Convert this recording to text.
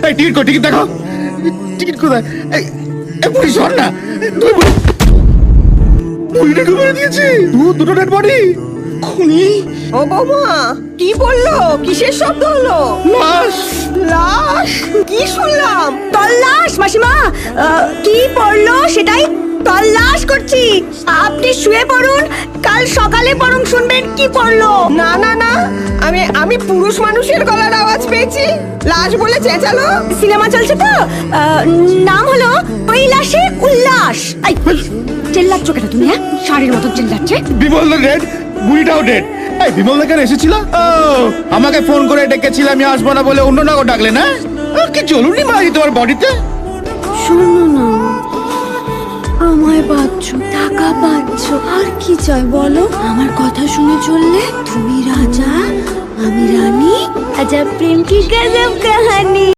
এই টিকিট দেখো। টিকিট কোথায়? এই পুলিশ সর না। তুই বুড়িটাকে মেরে দিয়েছে। দুটো ডেড বডি। খুনি। ও বৌমা, কি বললো? কিসের শব্দ হলো? লাশ। লাশ? কি শুনলাম? তল্লাশ মাসিমা, কি পড়লো সেটাই তল্লাশ করছি। আপনি শুয়ে পড়ুন, কাল সকালে বরং শুনবেন কি পড়লো। না না না, আমি পুরুষ মানুষের গলার আওয়াজ পেয়েছি। লাশ বলে চেঁচালো। সিনেমা চলছে তো, নাম হলো কৈলাসে উল্লাস। এই, চেল্লাচ্ছ কেন তুমি? হ্যাঁ, শাড়ির মতো চেল্লাচ্ছে। বিমল দা ডেড, বুড়িটাও ডেড। এই বিমল দা কেন এসেছিল? ও আমাকে ফোন করে ডেকেছিল, আমি আসবো না বলে অন্য নাও ডাকলে না? কি চলুনি মারি তোমার বডিতে? শোনো না, আমায় পাচ্ছ, টাকা পাচ্ছ, আর কি চাই বলো? আমার কথা শুনে চললে তুমি রাজা, আমি রানী। আজব প্রেম কি গজব কাহানি।